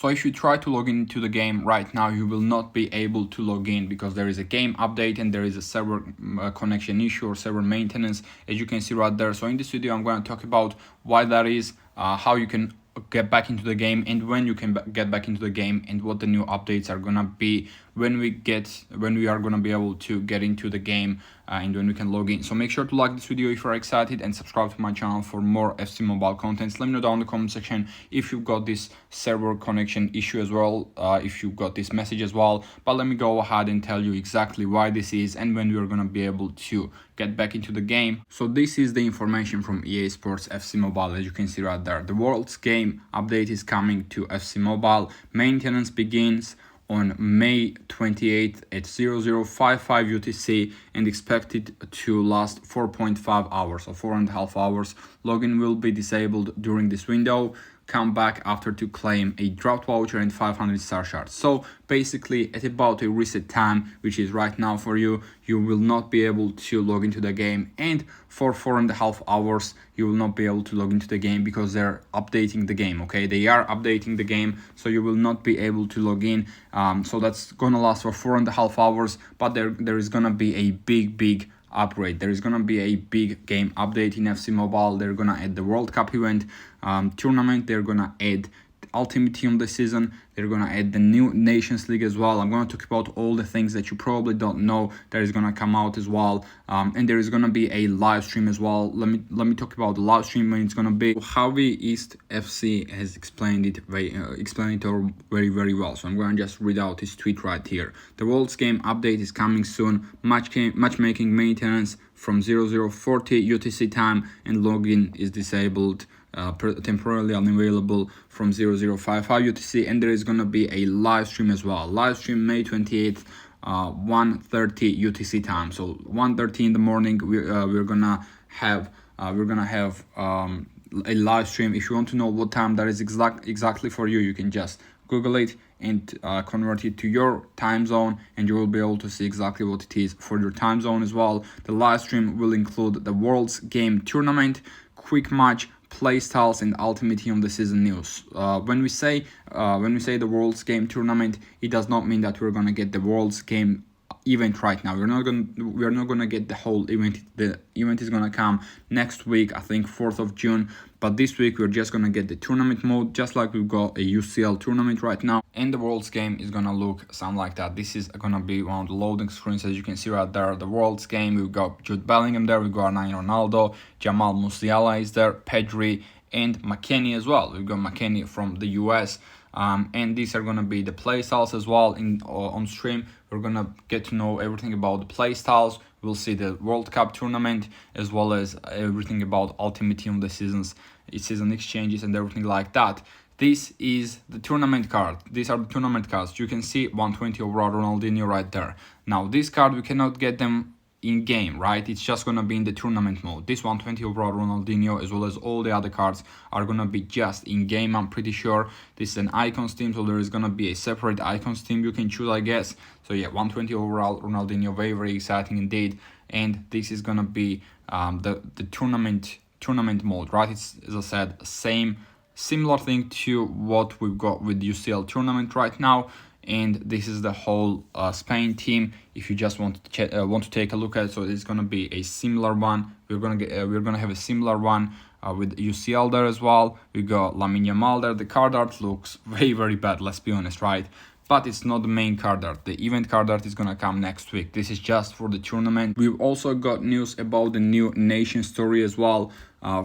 So if you try to log into the game right now, you will not be able to log in because there is a game update and there is a server connection issue or server maintenance, as you can see right there. So in this video, I'm going to talk about why that is, how you can get back into the game and when you can get back into the game, and what the new updates are gonna be when we are gonna be able to get into the game and when we can log in. So make sure to like this video if you're excited and subscribe to my channel for more FC Mobile contents. Let me know down in the comment section if you've got this server connection issue as well, if you've got this message as well. But let me go ahead and tell you exactly why this is and when we're gonna be able to get back into the game. So this is the information from EA Sports FC Mobile, as you can see right there. The World's Game update is coming to FC Mobile. Maintenance begins on May 28th at 0055 UTC and expected to last 4.5 hours or 4.5 hours. Login will be disabled during this window. Come back after to claim a draft voucher and 500 star shards. So basically at about a reset time, which is right now for you, you will not be able to log into the game, and for 4.5 hours you will not be able to log into the game because they're updating the game. Okay, they are updating the game, so you will not be able to log in. So that's gonna last for 4.5 hours, but there is gonna be a big upgrade. There is gonna be a big game update in FC Mobile. They're gonna add the World Cup event tournament. They're gonna add Ultimate Team of the season. They're gonna add the new Nations League as well. I'm gonna talk about all the things that you probably don't know that is gonna come out as well. And there is gonna be a live stream as well. Let me talk about the live stream when it's gonna be. Javi East FC has explained it very well. So I'm gonna just read out his tweet right here. The World's Game update is coming soon. Matchmaking maintenance from 0040 UTC time, and login is disabled. Temporarily unavailable from 0055 UTC, and there is gonna be a live stream as well. Live stream May 28th, 1:30 UTC time. So 1:30 in the morning, we're gonna have a live stream. If you want to know what time that is exactly for you, you can just Google it and convert it to your time zone, and you will be able to see exactly what it is for your time zone as well. The live stream will include the World's Game tournament, quick match, playstyles, and Ultimate Team of the season news. When we say the World's Game tournament, it does not mean that we're gonna get the World's Game event right now. We're not gonna get the whole event. The event is gonna come next week, I think 4th of June. But this week we're just gonna get the tournament mode, just like we've got a UCL tournament right now. And the World's Game is gonna look something like that. This is gonna be one of the loading screens, as you can see right there. The World's Game, we've got Jude Bellingham there, we've got Nine Ronaldo, Jamal Musiala is there, Pedri, and McKennie as well. We've got McKennie from the US. And these are gonna be the play styles as well on stream. We're gonna get to know everything about the play styles. We'll see the World Cup tournament as well as everything about Ultimate Team of the season exchanges and everything like that. This is the tournament card. These are the tournament cards. You can see 120 overall Ronaldinho right there. Now this card, we cannot get them in game, right? It's just gonna be in the tournament mode. This 120 overall Ronaldinho as well as all the other cards are gonna be just in game, I'm pretty sure. This is an icons team, so there is gonna be a separate icons team you can choose, I guess. So yeah, 120 overall Ronaldinho, very exciting indeed. And this is gonna be the tournament mode, right? It's, as I said, similar thing to what we've got with UCL tournament right now. And this is the whole Spain team. If you just want to take a look at it, so it's gonna be a similar one. We're gonna have a similar one with UCL there as well. We got Lamine Yamal there. The card art looks very bad, let's be honest, right? But it's not the main card art. The event card art is gonna come next week. This is just for the tournament. We've also got news about the new Nation Story as well.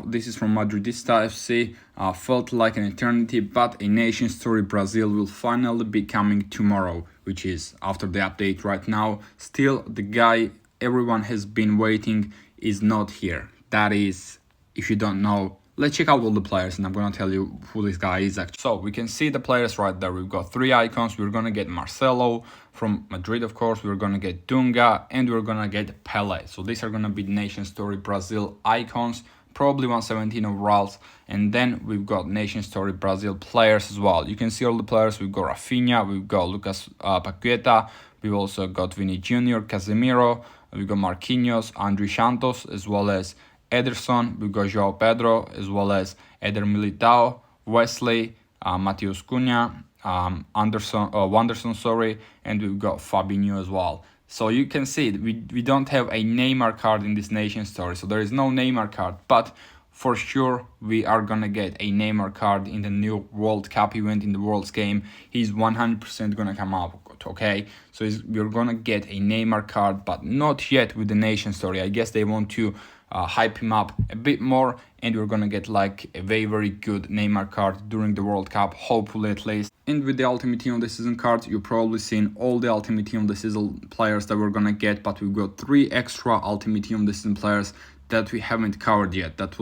This is from Madridista FC. Felt like an eternity, but a Nation Story Brazil will finally be coming tomorrow, which is after the update right now. Still, the guy everyone has been waiting is not here. That is, if you don't know, let's check out all the players and I'm gonna tell you who this guy is actually. So we can see the players right there. We've got 3 icons. We're gonna get Marcelo from Madrid, of course. We're gonna get Dunga and we're gonna get Pele. So these are gonna be Nation Story Brazil icons, probably 117 overalls. And then we've got Nation Story Brazil players as well. You can see all the players. We've got Rafinha, we've got Lucas Paqueta, we've also got Vini Jr., Casemiro, we've got Marquinhos, André Santos, as well as Ederson, we've got João Pedro, as well as Eder Militao, Wesley, Matheus Cunha, Wanderson, sorry, and we've got Fabinho as well. So you can see we don't have a Neymar card in this nation story, so there is no Neymar card, but for sure we are gonna get a Neymar card in the new World Cup event in the World's game. He's 100% gonna come out, okay? So we're gonna get a Neymar card, but not yet with the nation story. I guess they want to hype him up a bit more, and we're gonna get like a very good Neymar card during the World Cup, hopefully at least. And with the Ultimate Team of the Season cards, you've probably seen all the Ultimate Team of the Season players that we're gonna get, but we've got 3 extra Ultimate Team of the Season players that we haven't covered yet, that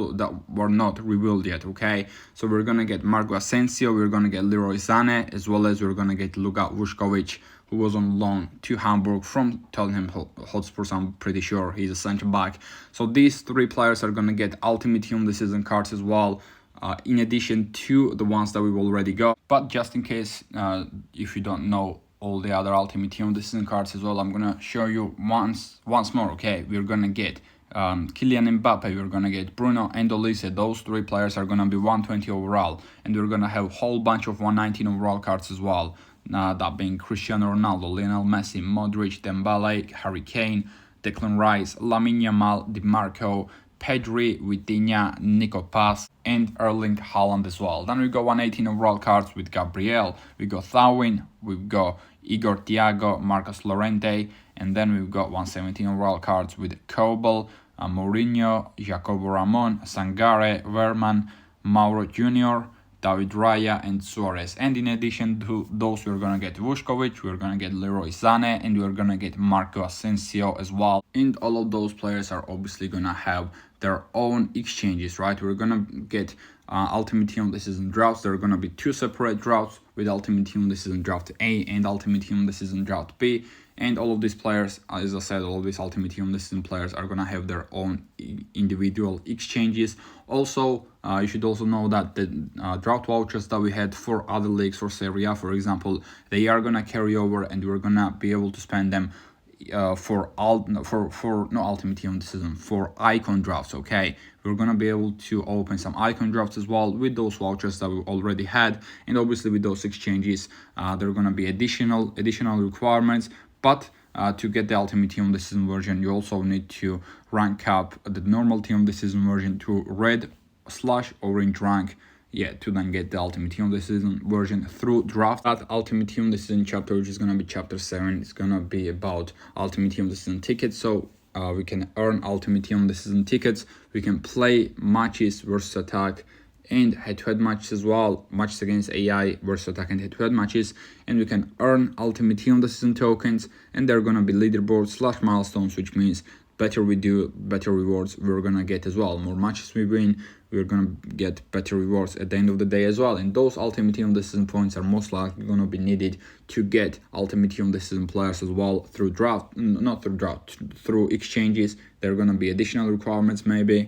were not revealed yet, okay? So we're gonna get Marco Asensio, we're gonna get Leroy Sané, as well as we're gonna get Luka Vuskovic, who was on loan to Hamburg from Tottenham Hotspurs. I'm pretty sure he's a center back. So these 3 players are gonna get Ultimate Team of the Season cards as well, in addition to the ones that we've already got. But just in case, if you don't know all the other Ultimate Team of the Season cards as well, I'm gonna show you once more, okay? We're gonna get Kylian Mbappe, we're gonna get Bruno and Olise. Those 3 players are gonna be 120 overall, and we're gonna have a whole bunch of 119 overall cards as well. That being Cristiano Ronaldo, Lionel Messi, Modric, Dembele, Harry Kane, Declan Rice, Lamine Yamal, Di Marco, Pedri, Vitinha, Nico Paz, and Erling Haaland as well. Then we got 118 overall cards with Gabriel, we got Thawin, we've got Igor Thiago, Marcos Llorente, and then we've got 117 overall cards with Kobel, Mourinho, Jacobo Ramon, Sangare, Verman, Mauro Jr., David Raya, and Suarez. And in addition to those, we're gonna get Vuskovic, we're gonna get Leroy Sané, and we're gonna get Marco Asensio as well. And all of those players are obviously gonna have their own exchanges, right? We're gonna get Ultimate Team of the Season drafts. There are gonna be 2 separate drafts with Ultimate Team of the Season Draft A and Ultimate Team of the Season Draft B. And all of these players, as I said, all of these Ultimate Team of the Season players are gonna have their own individual exchanges. Also, you should also know that the draft vouchers that we had for other leagues, for Serie A, for example, they are gonna carry over, and we're gonna be able to spend them for no Ultimate Team of the Season, for icon drafts, okay? We're gonna be able to open some icon drafts as well with those vouchers that we already had, and obviously with those exchanges, there are gonna be additional requirements. But to get the Ultimate Team of the Season version, you also need to rank up the normal Team of the Season version to red/orange rank, to then get the Ultimate Team of the Season version through draft. That Ultimate Team of the Season chapter, which is going to be chapter 7, is going to be about Ultimate Team of the Season tickets. So we can earn Ultimate Team of the Season tickets, we can play matches versus attack, and head-to-head matches as well, matches against AI versus attack and head-to-head matches, and we can earn Ultimate Team of the Season tokens, and they're gonna be leaderboards/milestones, which means better we do, better rewards we're gonna get as well. More matches we win, we're gonna get better rewards at the end of the day as well. And those Ultimate Team of the Season points are most likely gonna be needed to get Ultimate Team of the Season players as well through exchanges. There are gonna be additional requirements maybe.